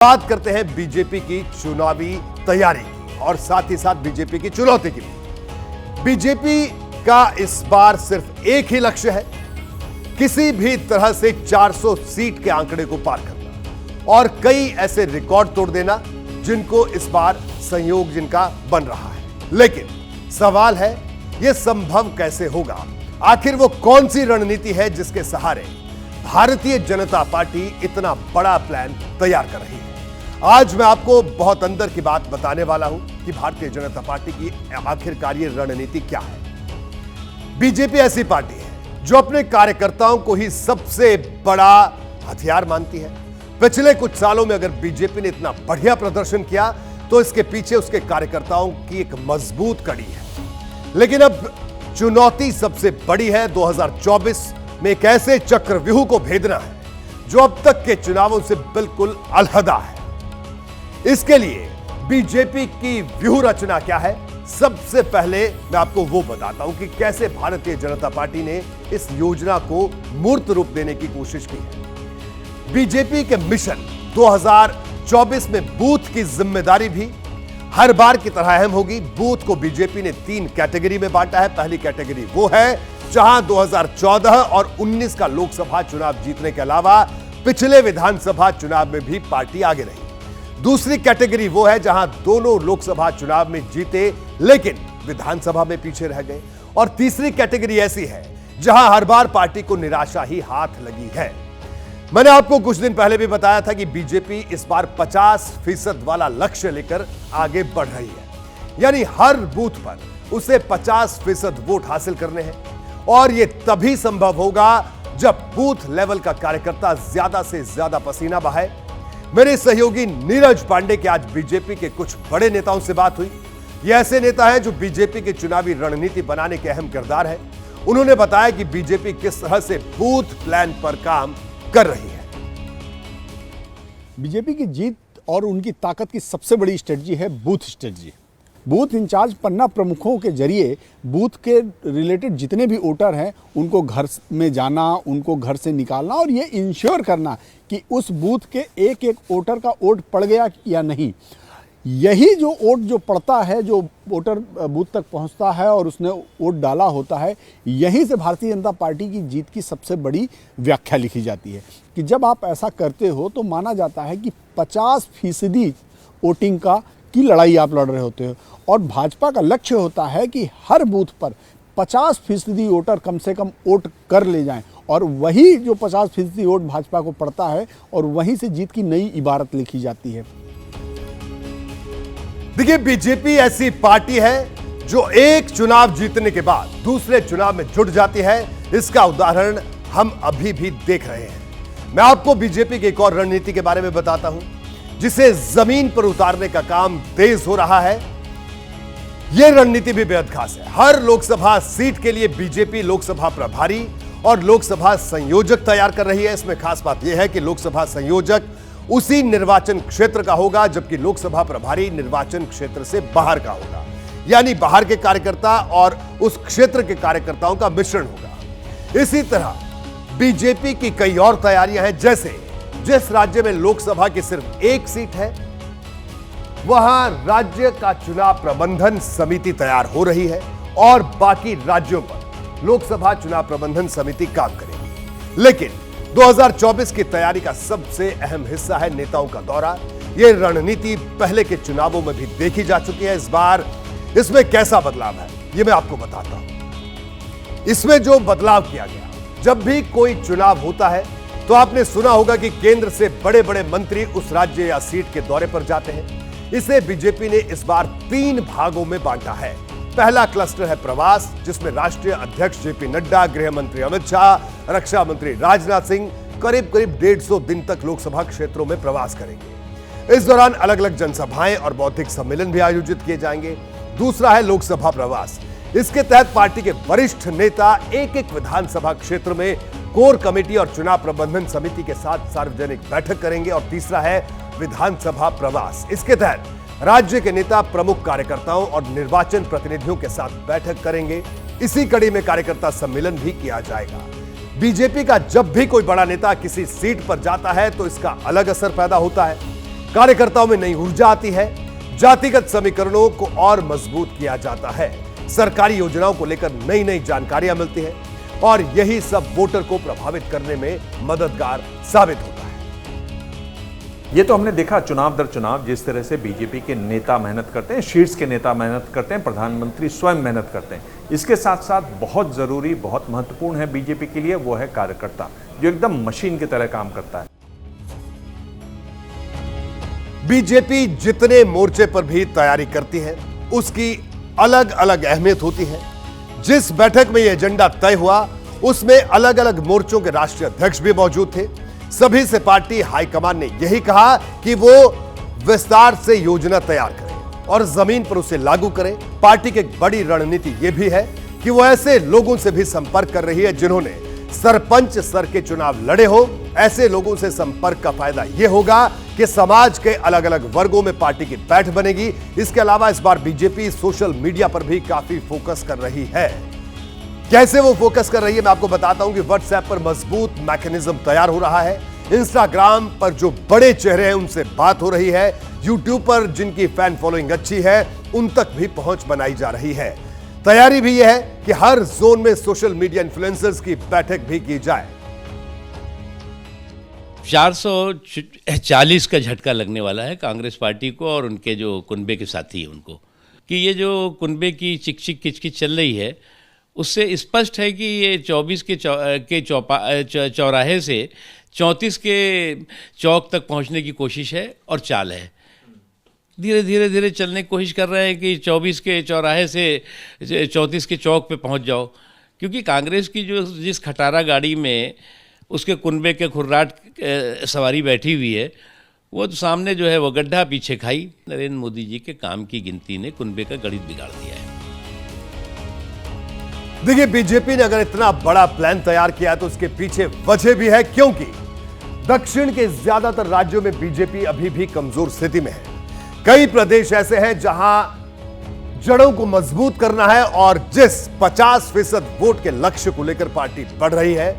बात करते हैं बीजेपी की चुनावी तैयारी की और साथ ही साथ बीजेपी की चुनौती की भी। बीजेपी का इस बार सिर्फ एक ही लक्ष्य है, किसी भी तरह से 400 सीट के आंकड़े को पार करना और कई ऐसे रिकॉर्ड तोड़ देना जिनको इस बार संयोग जिनका बन रहा है। लेकिन सवाल है, यह संभव कैसे होगा? आखिर वो कौन सी रणनीति है जिसके सहारे भारतीय जनता पार्टी इतना बड़ा प्लान तैयार कर रही है? आज मैं आपको बहुत अंदर की बात बताने वाला हूं कि भारतीय जनता पार्टी की आखिरकार ये रणनीति क्या है। बीजेपी ऐसी पार्टी है जो अपने कार्यकर्ताओं को ही सबसे बड़ा हथियार मानती है। पिछले कुछ सालों में अगर बीजेपी ने इतना बढ़िया प्रदर्शन किया तो इसके पीछे उसके कार्यकर्ताओं की एक मजबूत कड़ी है। लेकिन अब चुनौती सबसे बड़ी है। 2024 में एक ऐसे चक्रव्यूह को भेदना है जो अब तक के चुनावों से बिल्कुल अलहदा है। इसके लिए बीजेपी की व्यूह रचना क्या है, सबसे पहले मैं आपको वो बताता हूं कि कैसे भारतीय जनता पार्टी ने इस योजना को मूर्त रूप देने की कोशिश की है। बीजेपी के मिशन 2024 में बूथ की जिम्मेदारी भी हर बार की तरह अहम होगी। बूथ को बीजेपी ने 3 कैटेगरी में बांटा है। पहली कैटेगरी वो है जहां 2014 और 19 का लोकसभा चुनाव जीतने के अलावा पिछले विधानसभा चुनाव में भी पार्टी आगे रही। दूसरी कैटेगरी वो है जहां दोनों लोकसभा चुनाव में जीते लेकिन विधानसभा में पीछे रह गए। और तीसरी कैटेगरी ऐसी है जहां हर बार पार्टी को निराशा ही हाथ लगी है। मैंने आपको कुछ दिन पहले भी बताया था कि बीजेपी इस बार 50% वाला लक्ष्य लेकर आगे बढ़ रही है, यानी हर बूथ पर उसे 50% वोट हासिल करने हैं। और यह तभी संभव होगा जब बूथ लेवल का कार्यकर्ता ज्यादा से ज्यादा पसीना बहाए। मेरे सहयोगी नीरज पांडे की आज बीजेपी के कुछ बड़े नेताओं से बात हुई। ये ऐसे नेता हैं जो बीजेपी की चुनावी रणनीति बनाने के अहम किरदार हैं। उन्होंने बताया कि बीजेपी किस तरह से बूथ प्लान पर काम कर रही है। बीजेपी की जीत और उनकी ताकत की सबसे बड़ी स्ट्रेटजी है बूथ स्ट्रेटजी। बूथ इंचार्ज पन्ना प्रमुखों के जरिए बूथ के रिलेटेड जितने भी वोटर हैं उनको घर में जाना, उनको घर से निकालना और ये इंश्योर करना कि उस बूथ के एक एक वोटर का वोट पड़ गया या नहीं। यही जो वोट जो पड़ता है, जो वोटर बूथ तक पहुंचता है और उसने वोट डाला होता है, यहीं से भारतीय जनता पार्टी की जीत की सबसे बड़ी व्याख्या लिखी जाती है कि जब आप ऐसा करते हो तो माना जाता है कि 50% वोटिंग की लड़ाई आप लड़ रहे होते हो। और भाजपा का लक्ष्य होता है कि हर बूथ पर 50% वोटर कम से कम वोट कर ले जाएं और वही जो 50% वोट भाजपा को पड़ता है और वहीं से जीत की नई इबारत लिखी जाती है। देखिए, बीजेपी ऐसी पार्टी है जो एक चुनाव जीतने के बाद दूसरे चुनाव में जुट जाती है। इसका उदाहरण हम अभी भी देख रहे हैं। मैं आपको बीजेपी की एक और रणनीति के बारे में बताता हूं जिसे जमीन पर उतारने का काम तेज हो रहा है। यह रणनीति भी बेहद खास है। हर लोकसभा सीट के लिए बीजेपी लोकसभा प्रभारी और लोकसभा संयोजक तैयार कर रही है। इसमें खास बात यह है कि लोकसभा संयोजक उसी निर्वाचन क्षेत्र का होगा जबकि लोकसभा प्रभारी निर्वाचन क्षेत्र से बाहर का होगा, यानी बाहर के कार्यकर्ता और उस क्षेत्र के कार्यकर्ताओं का मिश्रण होगा। इसी तरह बीजेपी की कई और तैयारियां हैं, जैसे जिस राज्य में लोकसभा की सिर्फ एक सीट है वहां राज्य का चुनाव प्रबंधन समिति तैयार हो रही है और बाकी राज्यों पर लोकसभा चुनाव प्रबंधन समिति काम करेगी। लेकिन 2024 की तैयारी का सबसे अहम हिस्सा है नेताओं का दौरा। यह रणनीति पहले के चुनावों में भी देखी जा चुकी है। इस बार इसमें कैसा बदलाव है यह मैं आपको बताता हूं। इसमें जो बदलाव किया गया, जब भी कोई चुनाव होता है तो आपने सुना होगा कि केंद्र से बड़े बड़े मंत्री उस राज्य या सीट के दौरे पर जाते हैं। इसे बीजेपी ने इस बार 3 भागों में बांटा है। पहला क्लस्टर है प्रवास, जिसमें राष्ट्रीय अध्यक्ष जेपी नड्डा, गृह मंत्री अमित शाह, रक्षा मंत्री राजनाथ सिंह करीब 150 दिन तक लोकसभा क्षेत्रों में प्रवास करेंगे। इस दौरान अलग अलग जनसभाएं और बौद्धिक सम्मेलन भी आयोजित किए जाएंगे। दूसरा है लोकसभा प्रवास। इसके तहत पार्टी के वरिष्ठ नेता एक एक विधानसभा क्षेत्र में कोर कमेटी और चुनाव प्रबंधन समिति के साथ सार्वजनिक बैठक करेंगे। और तीसरा है विधानसभा प्रवास। इसके तहत राज्य के नेता प्रमुख कार्यकर्ताओं और निर्वाचन प्रतिनिधियों के साथ बैठक करेंगे। इसी कड़ी में कार्यकर्ता सम्मेलन भी किया जाएगा। बीजेपी का जब भी कोई बड़ा नेता किसी सीट पर जाता है तो इसका अलग असर पैदा होता है। कार्यकर्ताओं में नई ऊर्जा आती है, जातिगत समीकरणों को और मजबूत किया जाता है, सरकारी योजनाओं को लेकर नई नई जानकारियां मिलती है और यही सब वोटर को प्रभावित करने में मददगार साबित होता है। ये तो हमने देखा चुनाव दर चुनाव जिस तरह से बीजेपी के नेता मेहनत करते हैं, शीर्ष के नेता मेहनत करते हैं, प्रधानमंत्री स्वयं मेहनत करते हैं। इसके साथ साथ बहुत जरूरी, बहुत महत्वपूर्ण है बीजेपी के लिए, वो है कार्यकर्ता, जो एकदम मशीन की तरह काम करता है। बीजेपी जितने मोर्चे पर भी तैयारी करती है, उसकी अलग अलग अहमियत होती है। जिस बैठक में यह एजेंडा तय हुआ, उसमें अलग अलग मोर्चों के राष्ट्रीय अध्यक्ष भी मौजूद थे। सभी से पार्टी हाईकमान ने यही कहा कि वो विस्तार से योजना तैयार करें और जमीन पर उसे लागू करें। पार्टी की एक बड़ी रणनीति यह भी है कि वो ऐसे लोगों से भी संपर्क कर रही है जिन्होंने सरपंच स्तर के चुनाव लड़े हो। ऐसे लोगों से संपर्क का फायदा यह होगा कि समाज के अलग अलग वर्गों में पार्टी की बैठ बनेगी। इसके अलावा इस बार बीजेपी सोशल मीडिया पर भी काफी फोकस कर रही है। कैसे वो फोकस कर रही है मैं आपको बताता हूं कि व्हाट्सएप पर मजबूत मैकेनिज्म तैयार हो रहा है, इंस्टाग्राम पर जो बड़े चेहरे हैं उनसे बात हो रही है, यूट्यूब पर जिनकी फैन फॉलोइंग अच्छी है उन तक भी पहुंच बनाई जा रही है। तैयारी भी यह है कि हर जोन में सोशल मीडिया इन्फ्लुएंसर्स की बैठक भी की जाए। 440 का झटका लगने वाला है कांग्रेस पार्टी को और उनके जो कुनबे के साथी हैं उनको, कि ये जो कुनबे की चिक चिक किचकिच चल रही है उससे स्पष्ट है कि ये 24 के चौराहे से 34 के चौक तक पहुंचने की कोशिश है और चाल है। धीरे धीरे धीरे चलने की कोशिश कर रहे हैं कि 24 के चौराहे से 34 के चौक पे पहुंच जाओ, क्योंकि कांग्रेस की जो जिस खटारा गाड़ी में उसके कुनबे के खुर्राट सवारी बैठी हुई है, वो तो सामने जो है वो गड्ढा पीछे खाई। नरेंद्र मोदी जी के काम की गिनती ने कुनबे का गणित बिगाड़ दिया है। देखिए, बीजेपी ने अगर इतना बड़ा प्लान तैयार किया तो उसके पीछे वजह भी है, क्योंकि दक्षिण के ज्यादातर राज्यों में बीजेपी अभी भी कमजोर स्थिति में है। कई प्रदेश ऐसे हैं जहां जड़ों को मजबूत करना है और जिस 50% वोट के लक्ष्य को लेकर पार्टी बढ़ रही है,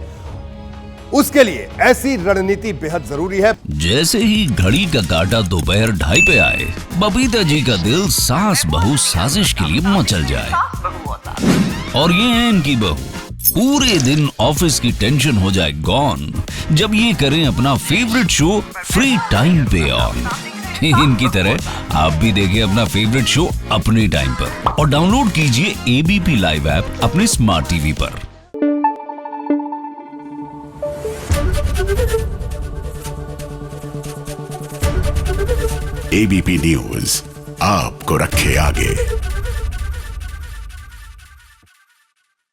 उसके लिए ऐसी रणनीति बेहद जरूरी है। जैसे ही घड़ी का काटा दोपहर 2:30 पे आए, बबीता जी का दिल सास बहू साजिश के लिए मचल जाए। और ये है इनकी बहू, पूरे दिन ऑफिस की टेंशन हो जाए गॉन जब ये करें अपना फेवरेट शो फ्री टाइम पे ऑन। इनकी तरह आप भी देखिए अपना फेवरेट शो अपने टाइम पर और डाउनलोड कीजिए एबीपी लाइव ऐप अपने स्मार्ट टीवी पर। एबीपी न्यूज आपको रखे आगे।